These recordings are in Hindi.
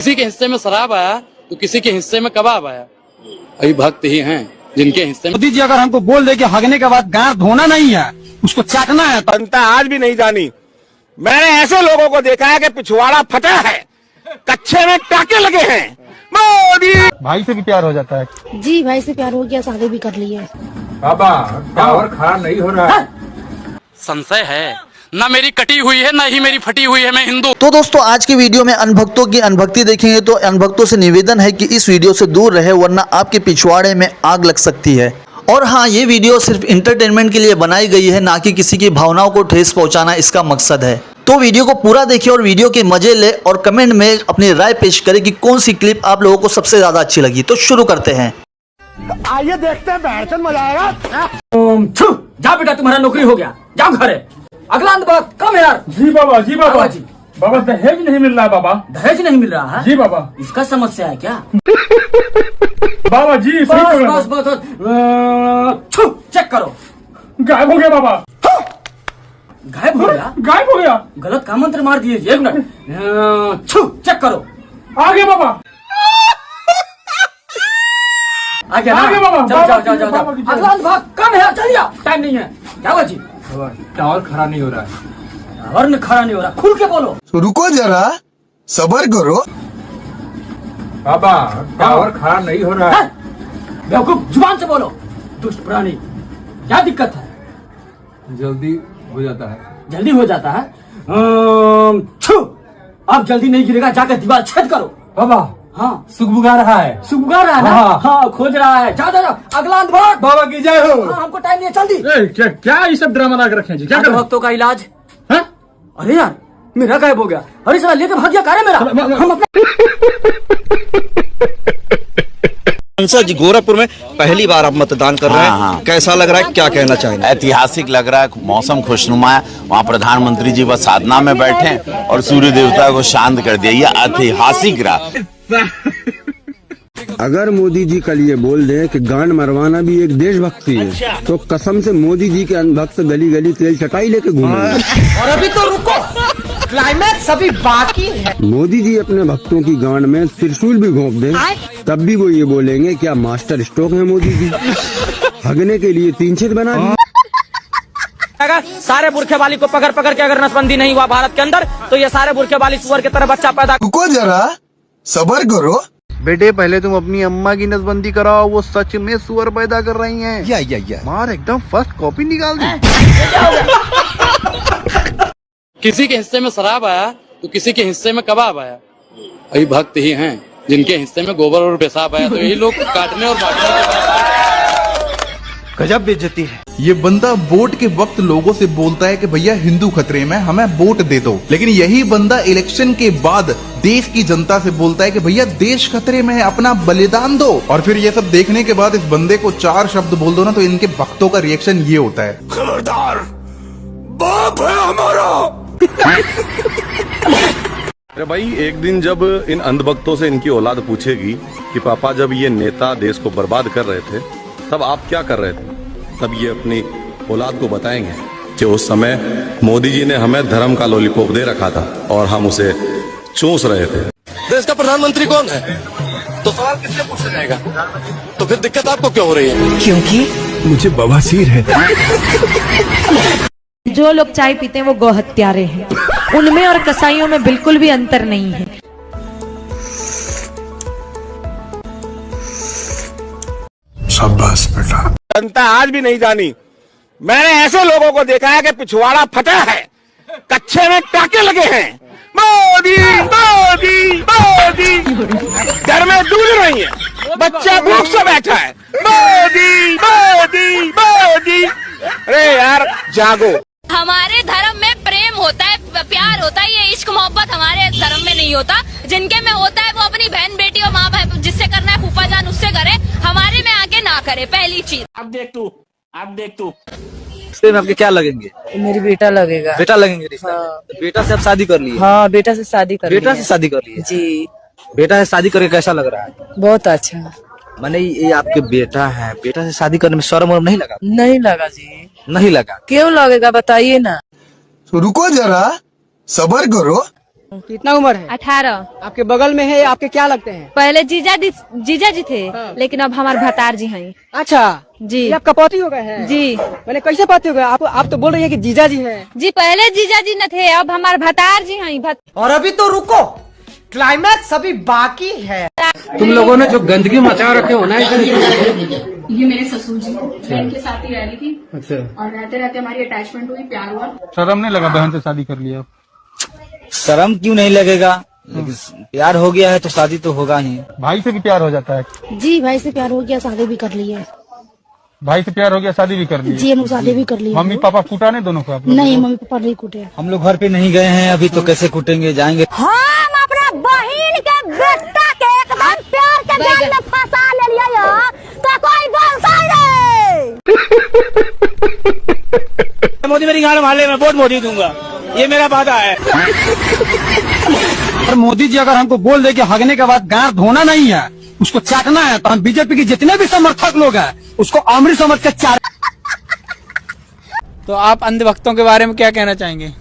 किसी के हिस्से में शराब आया तो किसी के हिस्से में कबाब आया। अभी भक्त ही हैं जिनके हिस्से में। मोदी जी अगर हमको बोल दे कि हगने के बाद गांठ धोना नहीं है, उसको चाटना है, जनता आज भी नहीं जानी। मैंने ऐसे लोगों को देखा है कि पिछवाड़ा फटा है, कच्चे में टाके लगे हैं। मोदी भाई से भी प्यार हो जाता है। जी भाई से प्यार हो गया, शादी भी कर ली है। बाबा टावर खड़ा नहीं हो रहा है। संशय है ना, मेरी कटी हुई है ना ही मेरी फटी हुई है। मैं हिंदू। तो दोस्तों आज की वीडियो में अनभक्तों की अनभक्ति देखेंगे। तो अनभक्तों से निवेदन है कि इस वीडियो से दूर रहे, वरना आपके पिछवाड़े में आग लग सकती है। और हाँ, ये वीडियो सिर्फ इंटरटेनमेंट के लिए बनाई गई है, ना कि किसी की भावनाओं को ठेस पहुंचाना इसका मकसद है। तो वीडियो को पूरा देखिए और वीडियो के मजे ले और कमेंट में अपनी राय पेश करें कि कौन सी क्लिप आप लोगों को सबसे ज्यादा अच्छी लगी। तो शुरू करते हैं। आइए देखते हैं, बैठन मजा आएगा। जा बेटा, तुम्हारा नौकरी हो गया, जाओ घरे। अगला बात कम है यार। जी बाबा, जी बाबा जी। बाबा दहेज नहीं मिल रहा बाबा। दहेज नहीं मिल रहा है? जी बाबा। इसका समस्या है क्या? बाबा जी बस चेक करो। गायब हो गया बाबा। गायब हो गया? गायब हो गया। गलत का मंत्र मार दिए। एक मिनट, चेक करो। आ गया बाबा। आ गया ना? आ गया बाबा। जाओ। अगला भाग कम है, चलिए, टाइम नहीं है। जाओ जी। टावर खड़ा नहीं हो रहा है। टावर खड़ा नहीं हो रहा, खुल के बोलो। रुको जरा, सबर करो। बाबा टावर खड़ा नहीं हो रहा है। बेवकूफ, जुबान से बोलो। दुष्ट प्राणी, क्या दिक्कत है? जल्दी हो जाता है। जल्दी हो जाता है? अब जल्दी नहीं गिरेगा, जाकर दीवार छेद करो। बाबा हाँ, सुगबुगा रहा है। सुबह रहा है ना? हाँ। हाँ, खोज रहा है। जाओ, अगला भाग। बाबा की जय हो। हाँ, हमको टाइम नहीं है, जल्दी। क्या ये सब ड्रामा ला के रखे हैं जी? क्या कर भक्तों का इलाज। हैं? अरे यार, मेरा गायब हो गया। अरे साला लेकर भाग गया, कार्य मेरा। हम अपना सांसद जी गोरखपुर में पहली बार आप मतदान कर रहे हैं। कैसा लग रहा है, क्या कहना चाहेंगे? ऐतिहासिक लग रहा है, मौसम खुशनुमा है। वहाँ प्रधानमंत्री जी बस साधना में बैठे हैं और सूर्य देवता को शांत कर दिया। ये ऐतिहासिक रहा। अगर मोदी जी कल ये बोल दे कि गांड मरवाना भी एक देशभक्ति है, तो कसम से मोदी जी के अनभक्त गली गली तेल चटाई लेके घूमेंगे। और अभी तो रुको, क्लाइमैक्स अभी बाकी है। मोदी जी अपने भक्तों की गांड में त्रिशूल भी घोंप दें, तब भी वो ये बोलेंगे क्या मास्टर स्ट्रोक है मोदी जी। हगने के लिए 3 छेद बना दिए। सारे बुरखे वाली को पकड़ पकड़ के अगर नसबंदी नहीं हुआ भारत के अंदर, तो ये सारे बुरखे वाली सुअर की तरह बच्चा पैदा। रुको जरा, सबर करो। बेटे पहले तुम अपनी अम्मा की नसबंदी कराओ, वो सच में सुअर पैदा कर रही हैं। या मार एकदम फर्स्ट कॉपी निकाल दी। किसी के हिस्से में शराब आया तो किसी के हिस्से में कबाब आया। अभी भक्त ही हैं जिनके हिस्से में गोबर और पेशाब आया। तो यही लोग काटने और बांटने गजब बेइज्जती है। ये बंदा वोट के वक्त लोगों से बोलता है कि भैया हिंदू खतरे में, हमें वोट दे दो। लेकिन यही बंदा इलेक्शन के बाद देश की जनता से बोलता है कि भैया देश खतरे में है, अपना बलिदान दो। और फिर ये सब देखने के बाद इस बंदे को 4 शब्द बोल दो ना, तो इनके भक्तों का रिएक्शन ये होता है, खबरदार, बाप है हमारा। अरे भाई, एक दिन जब इन अंधभक्तों से इनकी औलाद पूछेगी कि पापा जब ये नेता देश को बर्बाद कर रहे थे तब आप क्या कर रहे थे, तब ये अपनी औलाद को बताएंगे कि उस समय मोदी जी ने हमें धर्म का लॉलीपॉप दे रखा था और हम उसे चूस रहे थे। देश का प्रधानमंत्री कौन है? तो सवाल किससे पूछा जाएगा? तो फिर दिक्कत आपको क्यों हो रही है? क्योंकि मुझे बवासीर है। जो लोग चाय पीते हैं वो गौ हत्यारे हैं। उनमें और कसाईयों में बिल्कुल भी अंतर नहीं है। शाबाश बेटा। जनता आज भी नहीं जानी। मैंने ऐसे लोगों को देखा है कि पिछवाड़ा फटा है, कच्चे में टाके लगे हैं। मोदी मोदी मोदी, घर में दूध नहीं है, बच्चा भूख से बैठा है। मोदी मोदी मोदी। अरे यार जागो। हमारे धर्म में प्रेम होता है, प्यार होता है। ये इश्क मोहब्बत हमारे धर्म में नहीं होता। जिनके में होता है वो अपनी बहन बेटी और माँ भाई जिससे करना है फूफा जान उससे करे, हमारे में आके ना करे। पहली चीज। अब देख तू। में आपके क्या लगेंगे? मेरी बेटा लगेगा। बेटा लगेंगे रिश्ता। बेटा से आप शादी कर लिए? हाँ, बेटा से शादी कर बेटा से शादी कर लिए जी। बेटा से शादी करके कैसा लग रहा है? बहुत अच्छा। माने ये आपके बेटा है, बेटा से शादी करने में शर्म और नहीं लगा? नहीं लगा जी। नहीं लगा? क्यों लगेगा बताइए ना। रुको जरा, सबर करो। कितना उम्र है? 18। आपके बगल में है, आपके क्या लगते हैं? पहले जीजा जी थे, लेकिन अब हमारे भतार जी हैं। अच्छा जी। ये आपका पति हो गए हैं? जी। मैंने कैसे पति हो गए? आप तो बोल रही है कि जीजा जी है। जी पहले जीजा जी न थे, अब हमारे भतार जी हैं। और अभी तो रुको, क्लाइमैक्स अभी बाकी है। तुम लोगों ने जो गंदगी मचा रखे हो ना इधर। ये मेरे ससुर जी, मैं इनके साथ ही रह रही थी। अच्छा। और रहते रहते हमारी अटैचमेंट हुई, प्यार हुआ। शर्म नहीं लगा बहन से शादी कर लिया? शर्म क्यों नहीं लगेगा, लेकिन प्यार हो गया है तो शादी तो होगा ही। भाई से भी प्यार हो जाता है? जी भाई से प्यार हो गया, शादी भी कर ली है। भाई से प्यार हो गया, शादी भी कर ली? जी हम शादी भी कर ली। मम्मी पापा कूटा नहीं दोनों को? आप लोग? नहीं मम्मी पापा नहीं कूटे। हम लोग घर पे नहीं गए हैं अभी, तो कैसे कूटेंगे, जाएंगे। हम अपना बहन के बेटा के एकदम प्यार के जाल में फंसा ले लिया, तो कोई बोलता नहीं। मोदी मेरी गाड़ मार ले, मैं वोट मोदी दूंगा, ये मेरा वादा है। और मोदी जी अगर हमको बोल दे कि हगने के बाद गांड धोना नहीं है, उसको चाटना है, तो हम बीजेपी के जितने भी समर्थक लोग हैं उसको अमृत समझ के चाट। तो आप अंधभक्तों के बारे में क्या कहना चाहेंगे?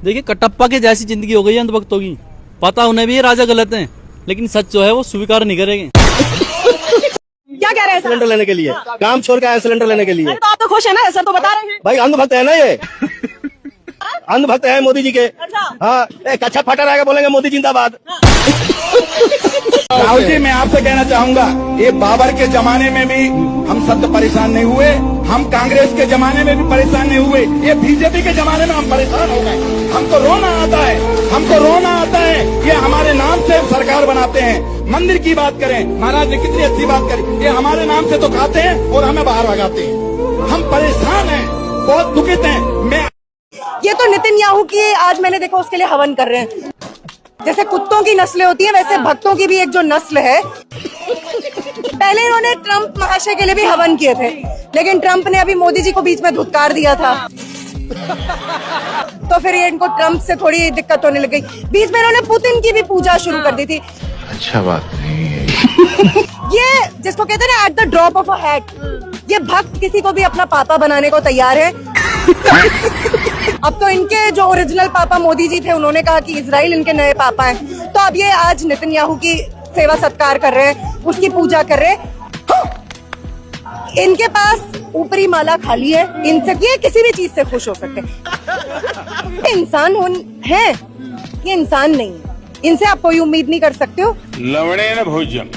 देखिए कटप्पा के जैसी जिंदगी हो गई है अंधभक्तों की। पता उन्हें भी ये राजा गलत हैं, लेकिन सच जो है वो स्वीकार नहीं करेंगे। क्या कह रहे हैं? सिलेंडर लेने के लिए काम छोड़ के आए, सिलेंडर लेने के लिए। तो आप तो खुश है ना, सर तो बता रहे हैं। भाई अंधभक्त है ना ये, अंधभक्त है मोदी जी के। हाँ, एक अच्छा फटा रहेगा, बोलेंगे मोदी जिंदाबाद। राहुल जी, मैं आपसे कहना चाहूंगा, ये बाबर के जमाने में भी हम सब तो परेशान नहीं हुए, हम कांग्रेस के जमाने में भी परेशान नहीं हुए, ये बीजेपी के जमाने में हम परेशान हो गए। हमको रोना आता है, हमको रोना आता है। ये हमारे नाम से सरकार बनाते हैं। मंदिर की बात करें, महाराज ने कितनी अच्छी बात करी, ये हमारे नाम से तो खाते हैं और हमें बाहर भगाते हैं। हम परेशान हैं, बहुत दुखित हैं। मैं ये तो नितिनयाहू की आज मैंने देखा, उसके लिए हवन कर रहे हैं। जैसे कुत्तों की नस्लें होती हैं, वैसे भक्तों की भी एक जो नस्ल है। पहले इन्होंने ट्रम्प महाशय के लिए भी हवन किए थे, लेकिन ट्रम्प ने अभी मोदी जी को बीच में धुतकार दिया था, तो फिर ये इनको ट्रम्प से थोड़ी दिक्कत होने लग गई। बीच में इन्होंने पुतिन की भी पूजा शुरू कर दी थी। अच्छा बात नहीं है। ये जिसको कहते हैं ना at the drop of a hat, ये भक्त किसी को भी अपना पापा बनाने को तैयार है। अब तो इनके जो ओरिजिनल पापा मोदी जी थे, उन्होंने कहा कि इजराइल इनके नए पापा हैं, तो अब ये आज नितिनयाहू की सेवा सत्कार कर रहे हैं, उसकी पूजा कर रहे हैं। इनके पास ऊपरी माला खाली है, इनसे ये किसी भी चीज से खुश हो सकते हैं। इंसान है, ये इंसान नहीं है, इनसे आप कोई उम्मीद नहीं कर सकते हो। लवड़े न भोजन,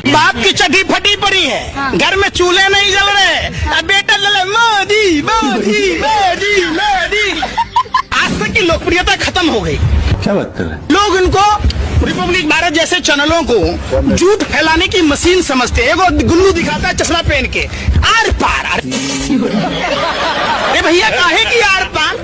बाप की चड्डी फटी पड़ी है, घर में चूल्हे नहीं जल रहे, बेटा लले मोदी मोदी मोदी मोदी। आज तक की लोकप्रियता खत्म हो गई। क्या बात कर रहे हैं? लोग इनको रिपब्लिक भारत जैसे चैनलों को झूठ फैलाने की मशीन समझते हैं। वो गुल्लू दिखाता है चश्मा पहन के, आर पार। अरे भैया काहे की आर पार?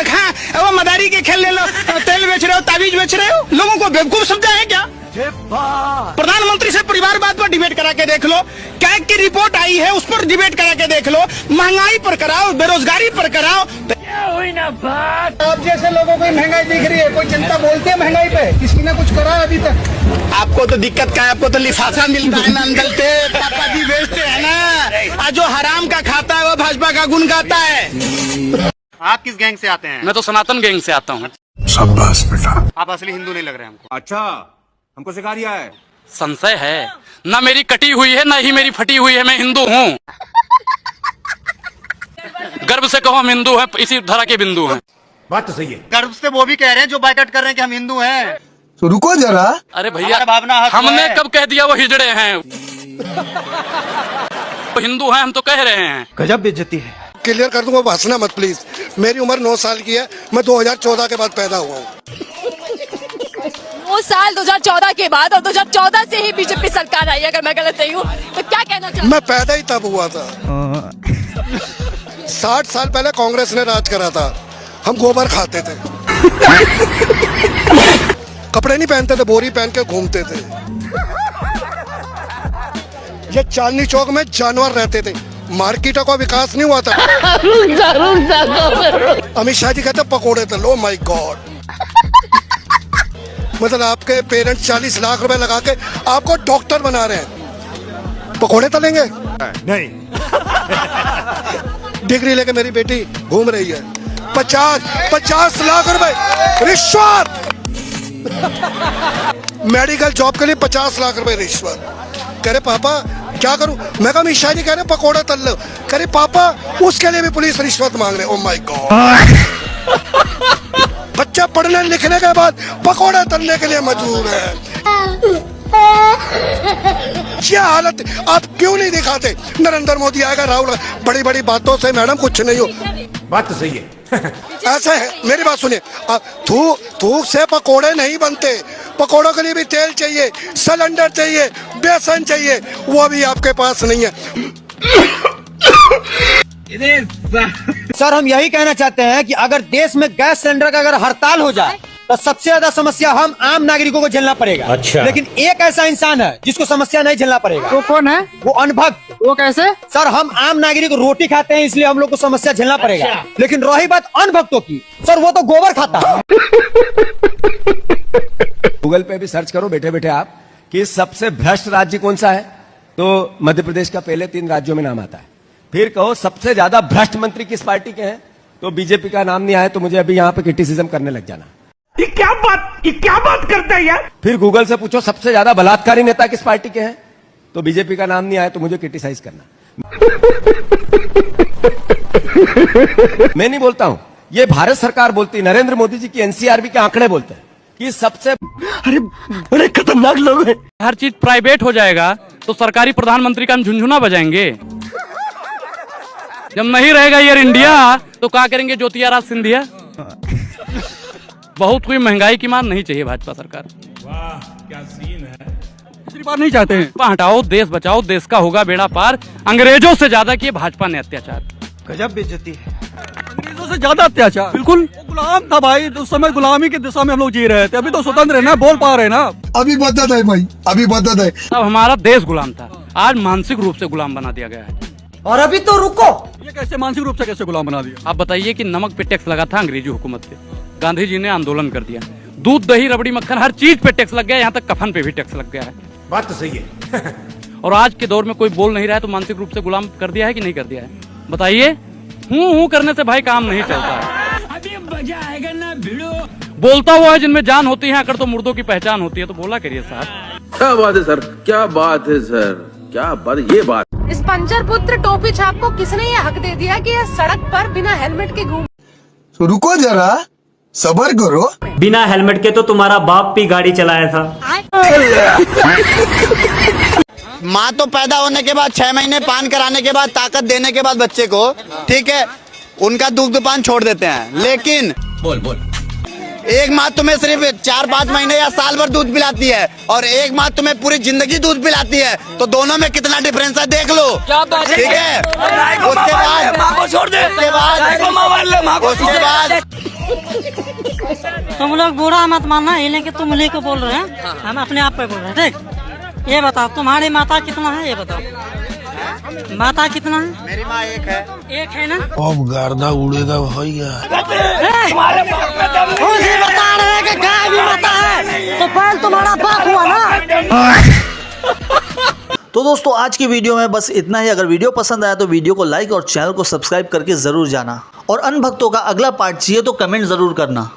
खा वो मदारी के खेल ले लो, तेल बेच रहे हो, ताबीज बेच रहे हो, लोगों को बेवकूफ समझा है क्या? प्रधानमंत्री से परिवारवाद पर डिबेट करा के देख लो, कैग की रिपोर्ट आई है उस पर डिबेट करा के देख लो, महंगाई पर कराओ, बेरोजगारी पर कराओ। हुई ना बात। आप जैसे लोगों को महंगाई दिख रही है, कोई चिंता बोलते हैं महंगाई पे? किसी ने कुछ करा अभी तक? आपको तो दिक्कत क्या है, आपको तो लिफाफा मिलता है ना, अंदलते पापा जी बेचते हैं ना। जो हराम का खाता है वो भाजपा का गुण गाता है। आप किस गैंग से आते हैं? मैं तो सनातन गैंग से आता हूँ। शाबाश बेटा। आप असली हिंदू नहीं लग रहे हमको। अच्छा, हमको सिखा रिया है। संशय है ना, मेरी कटी हुई है ना ही मेरी फटी हुई है, मैं हिंदू हूँ। गर्व से कहो हम हिंदू हैं, इसी धरा के बिंदु हैं। बात तो सही है। गर्व से वो भी कह रहे हैं जो बाइकआउट कर रहे हैं कि हम हिंदू हैं। तो रुको जरा। अरे भैया भावना हमने कब कह दिया वो हिजड़े हैं? वो हिंदू हैं, हम तो कह रहे हैं। गजब बेइज्जती है। क्लियर कर दूंगा, हंसना मत प्लीज। मेरी उम्र 9 साल की है, मैं 2014 के बाद पैदा हुआ हूँ। 9 साल 2014 के बाद, और 2014 से ही बीजेपी सरकार आई, अगर मैं गलत नहीं हूँ तो क्या कहना चाहूँ? मैं पैदा ही तब हुआ था। 60 साल पहले कांग्रेस ने राज करा था, हम गोबर खाते थे। कपड़े नहीं पहनते थे, बोरी पहन के घूमते थे। ये चांदनी चौक में जानवर रहते थे, मार्केटों का विकास नहीं हुआ था। अमित शाह जी कहते पकोड़े थे। लो माय गॉड, मतलब आपके पेरेंट्स 40 लाख रुपए लगा के आपको डॉक्टर बना रहे हैं, पकोड़े तलेंगे? नहीं। डिग्री लेके मेरी बेटी घूम रही है, 50 लाख रुपए रिश्वत। मेडिकल जॉब के लिए 50 लाख रुपए रिश्वत। कह रहे पापा क्या करूं? मैं कहा मिश्रा जी कह रहे पकौड़ा तल लो। कह रहे पापा उसके लिए भी पुलिस रिश्वत मांग रहे। Oh my God. बच्चा पढ़ने लिखने के बाद पकौड़ा तलने के लिए मजबूर है। क्या हालत। आप क्यों नहीं दिखाते? नरेंद्र मोदी आएगा, राहुल, बड़ी बड़ी बातों से मैडम कुछ नहीं हो। बात तो सही है। ऐसा है, मेरी बात सुनिए, थूक से पकोड़े नहीं बनते। पकोड़ों के लिए भी तेल चाहिए, सिलेंडर चाहिए, बेसन चाहिए, वो भी आपके पास नहीं है। सर हम यही कहना चाहते हैं कि अगर देश में गैस सिलेंडर का अगर हड़ताल हो जाए तो सबसे ज्यादा समस्या हम आम नागरिकों को झेलना पड़ेगा। अच्छा। लेकिन एक ऐसा इंसान है जिसको समस्या नहीं झेलना पड़ेगा। वो कौन है? वो अनभक्त। वो कैसे? सर हम आम नागरिक रोटी खाते हैं इसलिए हम लोग को समस्या झेलना पड़ेगा। अच्छा। लेकिन रही बात अनभक्तों की, सर वो तो गोबर खाता है। गूगल पे भी सर्च करो बैठे बैठे आप कि सबसे भ्रष्ट राज्य कौन सा है, तो मध्य प्रदेश का पहले 3 राज्यों में नाम आता है। फिर कहो सबसे ज्यादा भ्रष्ट मंत्री किस पार्टी के हैं, तो बीजेपी का नाम नहीं आया, तो मुझे अभी यहाँ पे क्रिटिसिज्म करने लग जाना। ये क्या बात करता है यार। फिर गूगल से पूछो सबसे ज्यादा बलात्कारी नेता किस पार्टी के हैं, तो बीजेपी का नाम नहीं आया, तो मुझे क्रिटिसाइज करना। मैं नहीं बोलता हूं, ये भारत सरकार बोलती है, नरेंद्र मोदी जी की एनसीआरबी के आंकड़े बोलते हैं कि सबसे अरे खतरनाक लोग हैं। हर चीज प्राइवेट हो जाएगा तो सरकारी प्रधानमंत्री का हम झुनझुना बजाएंगे। जब नहीं रहेगा एयर इंडिया तो क्या करेंगे ज्योतिरादित्य सिंधिया। बहुत कोई महंगाई की मार नहीं चाहिए भाजपा सरकार। वाह क्या सीन है। दूसरी बार नहीं चाहते हैं। हटाओ, देश बचाओ, देश का होगा बेड़ा पार। अंग्रेजों से ज्यादा किए भाजपा ने अत्याचार। गजब बेइज्जती है। अंग्रेजों से ज्यादा अत्याचार। बिल्कुल। वो गुलाम था भाई, उस समय गुलामी की दिशा में हम लोग जी रहे थे। अभी तो स्वतंत्र है ना, बोल पा रहे हैं ना। अभी बदत है भाई, अभी बदत है। तब हमारा देश गुलाम था, आज मानसिक रूप से गुलाम बना दिया गया है। और अभी तो रुको, ये कैसे मानसिक रूप से कैसे गुलाम बना दिया? आप बताइए कि नमक पे टैक्स लगा था अंग्रेजी हुकूमत पे, गांधी जी ने आंदोलन कर दिया। दूध, दही, रबड़ी, मक्खन, हर चीज पे टैक्स लग गया, यहाँ तक कफन पे भी टैक्स लग गया है। बात तो सही है। और आज के दौर में कोई बोल नहीं रहा है तो मानसिक रूप से गुलाम कर दिया है कि नहीं कर दिया है? बताइए। हूँ करने से भाई काम नहीं चलता है। अभी मजा आएगा ना भिड़ो। बोलता हुआ है जिनमें जान होती है, अगर तो मुर्दों की पहचान होती है, तो बोला करिए साहब। क्या बात है सर, क्या बात है सर, क्या बात, ये बात। इस पंचर पुत्र टोपी छाप को किसने ये हक दे दिया कि ये सड़क पर बिना हेलमेट के घूम? रुको जरा, सबर करो। बिना हेलमेट के तो तुम्हारा बाप भी गाड़ी चलाया था। माँ तो पैदा होने के बाद 6 महीने पान कराने के बाद, ताकत देने के बाद बच्चे को, ठीक है, उनका दुग्ध पान छोड़ देते हैं। लेकिन बोल एक माँ तुम्हें सिर्फ 4-5 महीने या साल भर दूध पिलाती है और एक माँ तुम्हें पूरी जिंदगी दूध पिलाती है, तो दोनों में कितना डिफरेंस है देख लो। ठीक है, उसके बाद तुम लोग बुरा मत मानना, ये लेके तुम उन्हीं को बोल रहे हैं, हम अपने आप पे बोल रहे हैं। ठीक, ये बताओ तुम्हारी माता कितना है, ये बताओ माता कितना है? मेरी माँ एक है। एक है ना? अब गर्दा उड़ेगा भैया। बता रहे हैं कि गाय भी माता है, तो पहले तुम्हारा बाप हुआ ना। तो दोस्तों आज की वीडियो में बस इतना ही। अगर वीडियो पसंद आया तो वीडियो को लाइक और चैनल को सब्सक्राइब करके जरूर जाना। और अनभक्तों का अगला पार्ट चाहिए तो कमेंट जरूर करना।